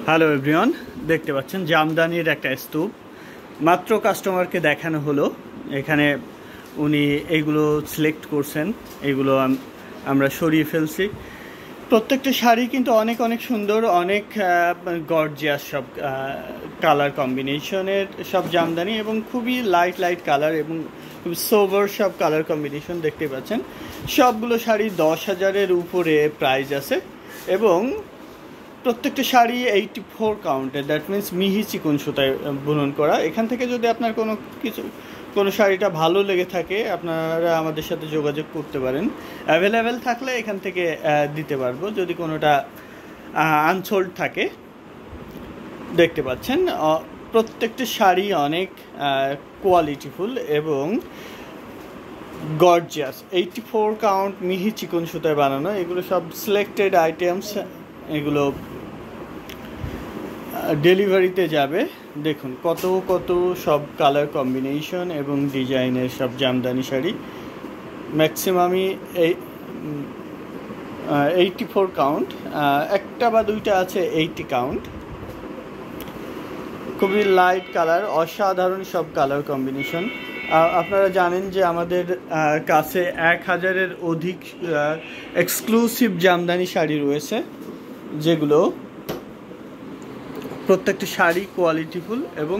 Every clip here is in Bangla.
হ্যালো এভরিওয়ান, দেখতে পাচ্ছেন জামদানির একটা স্তূপ। মাত্র কাস্টমারকে দেখানো হলো। এখানে উনি এইগুলো সিলেক্ট করছেন, এইগুলো আমরা সরিয়ে ফেলছি। প্রত্যেকটা শাড়ি কিন্তু অনেক অনেক সুন্দর, অনেক গর্জিয়াস সব কালার কম্বিনেশনের সব জামদানি, এবং খুবই লাইট লাইট কালার এবং খুব সোভার সব কালার কম্বিনেশন দেখতে পাচ্ছেন। সবগুলো শাড়ি 10,000-এর উপরে প্রাইস আছে, এবং প্রত্যেকটা শাড়ি 84 কাউন্টের, দ্যাট মিনস মিহি চিকন সুতায় বুনন করা। এখান থেকে যদি আপনার কোনো শাড়িটা ভালো লেগে থাকে, আপনারা আমাদের সাথে যোগাযোগ করতে পারেন। অ্যাভেলেবেল থাকলে এখান থেকে দিতে পারবো, যদি কোনোটা আনসোল্ড থাকে। দেখতে পাচ্ছেন প্রত্যেকটা শাড়ি অনেক কোয়ালিটিফুল এবং গর্জিয়াস। 84 কাউন্ট মিহি চিকন সুতায় বানানো। এগুলো সব সিলেক্টেড আইটেমস, এগুলো ডেলিভারিতে যাবে। দেখুন কত কত সব কালার কম্বিনেশন এবং ডিজাইনের সব জামদানি শাড়ি। ম্যাক্সিমামই 84 কাউন্ট, একটা বা দুইটা আছে 80 কাউন্ট। খুবই লাইট কালার, অসাধারণ সব কালার কম্বিনেশন। আপনারা জানেন যে আমাদের কাছে 1000-এর অধিক এক্সক্লুসিভ জামদানি শাড়ি রয়েছে, যেগুলো প্রত্যেকটা শাড়ি কোয়ালিটিফুল এবং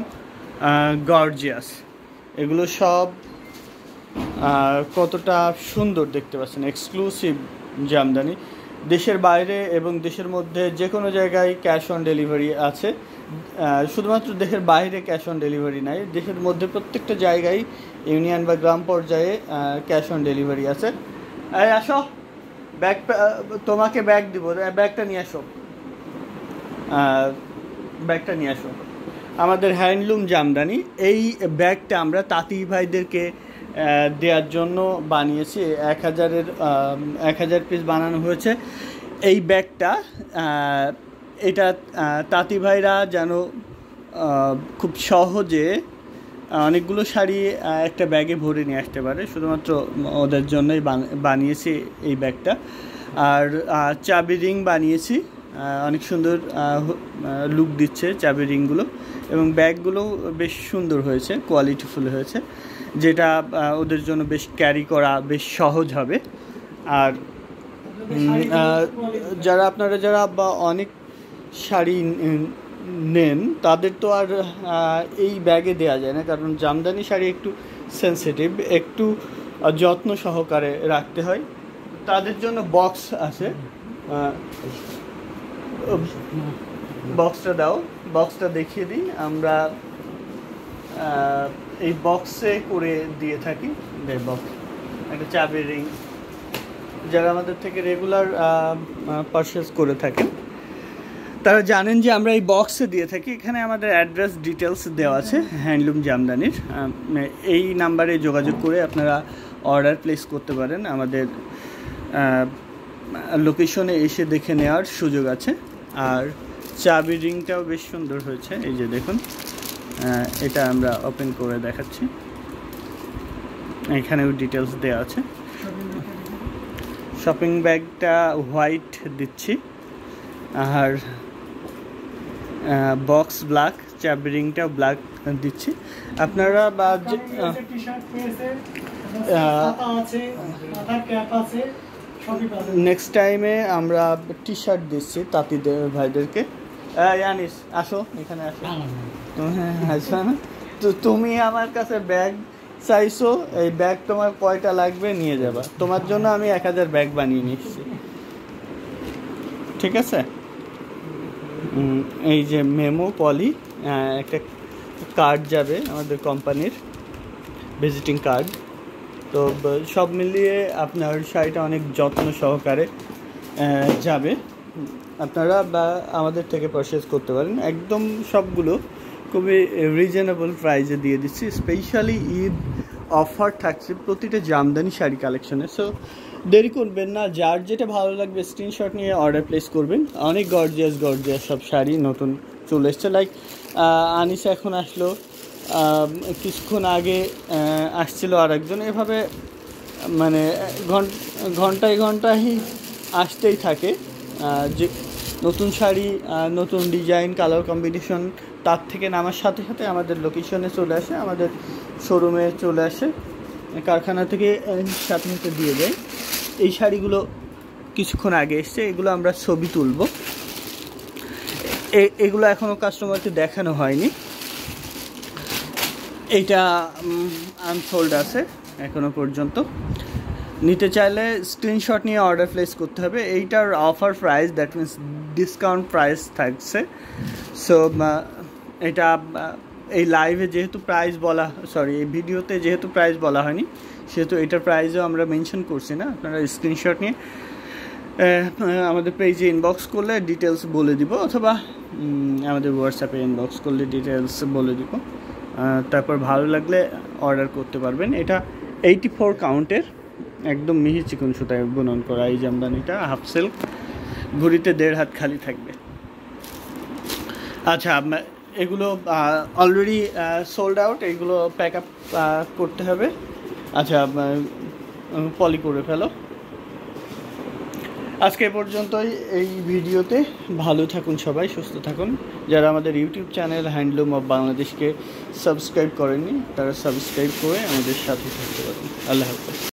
গর্জিয়াস। এগুলো সব কতটা সুন্দর দেখতে পাচ্ছেন, এক্সক্লুসিভ জামদানি। দেশের বাইরে এবং দেশের মধ্যে যে কোনো জায়গায় ক্যাশ অন ডেলিভারি আছে। শুধুমাত্র দেশের বাইরে ক্যাশ অন ডেলিভারি নাই, দেশের মধ্যে প্রত্যেকটা জায়গায় ইউনিয়ন বা গ্রাম পর্যায়ে ক্যাশ অন ডেলিভারি আছে। আসো, ব্যাগ তোমাকে ব্যাগ দিব, ব্যাগটা নিয়ে আসো, ব্যাগটা নিয়ে আসো। আমাদের হ্যান্ডলুম জামদানি, এই ব্যাগটা আমরা তাঁতি ভাইদেরকে দেওয়ার জন্য বানিয়েছি। 1000 পিস বানানো হয়েছে এই ব্যাগটা। এটা তাঁতি ভাইরা যেন খুব সহজে অনেকগুলো শাড়ি একটা ব্যাগে ভরে নিয়ে আসতে পারে, শুধুমাত্র ওদের জন্যই বানিয়েছি এই ব্যাগটা। আর চাবি রিং বানিয়েছি, অনেক সুন্দর লুক দিচ্ছে চাবি রিংগুলো, এবং ব্যাগগুলো বেশ সুন্দর হয়েছে, কোয়ালিটিফুল হয়েছে, যেটা ওদের জন্য বেশ ক্যারি করা বেশ সহজ হবে। আর যারা বা অনেক শাড়ি নেন, তাদের তো আর এই ব্যাগে দেওয়া যায় না, কারণ জামদানি শাড়ি একটু সেন্সিটিভ, একটু যত্ন সহকারে রাখতে হয়। তাদের জন্য বক্স আছে, বক্সটা দাও, বক্সটা দেখিয়ে দিই। আমরা এই বক্সে করে দিয়ে থাকি। বক্স একটা চাবি রিং, যারা আমাদের থেকে রেগুলার পারচেস করে থাকেন তারা জানেন যে আমরা এই বক্সে দিয়ে থাকি। এখানে আমাদের অ্যাড্রেস ডিটেলস দেওয়া আছে হ্যান্ডলুম জামদানির। এই নাম্বারে যোগাযোগ করে আপনারা অর্ডার প্লেস করতে পারেন। আমাদের লোকেশনে এসে দেখে নেওয়ার সুযোগ আছে। আর চাবি রিংটাও বেশ সুন্দর হয়েছে, এই যে দেখুন, এটা আমরা ওপেন করে দেখাচ্ছি। এখানেও ডিটেলস দেওয়া আছে। শপিং ব্যাগটা হোয়াইট দিচ্ছি, আর বক্স ব্ল্যাক, চাবি রিংটাও ব্ল্যাক দিচ্ছি। আপনারা বা নেক্সট টাইমে আমরা টি শার্ট দিচ্ছি তাঁতিদের ভাইদেরকে। জানিস, আসো এখানে আসো। হ্যাঁ, আসো না তো, তুমি আমার কাছে ব্যাগ চাইছো, এই ব্যাগ তোমার কয়টা লাগবে নিয়ে যাবা। তোমার জন্য আমি 1000 ব্যাগ বানিয়ে নিচ্ছি, ঠিক আছে? এই যে মেমো পলি, একটা কার্ড যাবে আমাদের কোম্পানির, ভিজিটিং কার্ড। তো সব মিলিয়ে আপনার শাড়িটা অনেক যত্ন সহকারে যাবে। আপনারা বা আমাদের থেকে পারচেস করতে পারেন। একদম সবগুলো খুবই রিজনেবল প্রাইসে দিয়ে দিচ্ছি। স্পেশালি ঈদ অফার থাকছে প্রতিটা জামদানি শাড়ি কালেকশনে। সো দেরি করবেন না, যার যেটা ভালো লাগবে স্ক্রিনশট নিয়ে অর্ডার প্লেস করবেন। অনেক গর্জিয়াস সব শাড়ি নতুন চলে এসছে। লাইক আনিসা এখন আসলো, কিছুক্ষণ আগে আসছিল আরেকজন, এভাবে মানে ঘন্টায় আসতেই থাকে। নতুন শাড়ি, নতুন ডিজাইন, কালার কম্বিনেশন তার থেকে নামার সাথে সাথে আমাদের লোকেশনে চলে আসে, আমাদের শোরুমে চলে আসে, কারখানা থেকে সাথে সাথে দিয়ে যায়। এই শাড়িগুলো কিছুক্ষণ আগে এসছে, এগুলো আমরা ছবি তুলব। এগুলো এখনও কাস্টমারকে দেখানো হয়নি। এইটা আনসোল্ড আছে এখনও পর্যন্ত। নিতে চাইলে স্ক্রিনশট নিয়ে অর্ডার প্লেস করতে হবে। এইটার offer price, that means discount price থাকছে। সো এটা এই লাইভে যেহেতু প্রাইস বলা, সরি এই ভিডিওতে যেহেতু প্রাইস বলা হয়নি, সেহেতু এটার প্রাইসও আমরা মেনশন করছি না। আপনারা স্ক্রিনশট নিয়ে আমাদের পেজে ইনবক্স করলে ডিটেলস বলে দিব, অথবা আমাদের হোয়াটসঅ্যাপে ইনবক্স করলে ডিটেলস বলে দিব। তারপর ভালো লাগলে অর্ডার করতে পারবেন। এটা 84 কাউন্টের একদম মিহি চিকন সুতায় বুনন করা এই জামদানিটা, হাফ সিল্ক, ঘুড়িতে 1.5 হাত খালি থাকবে। আচ্ছা, এগুলো অলরেডি সোল্ড আউট, এগুলো প্যাক আপ করতে হবে। আচ্ছা, পলি করে ফেলো। আজকে পর্যন্তই এই ভিডিওতে। ভালো থাকুন সবাই, সুস্থ থাকুন। যারা আমাদের ইউটিউব চ্যানেল হ্যান্ডলুম অফ বাংলাদেশকে সাবস্ক্রাইব করেননি, তারা সাবস্ক্রাইব করে আমাদের সাথে থাকতে পারেন। আল্লাহ হাফেজ।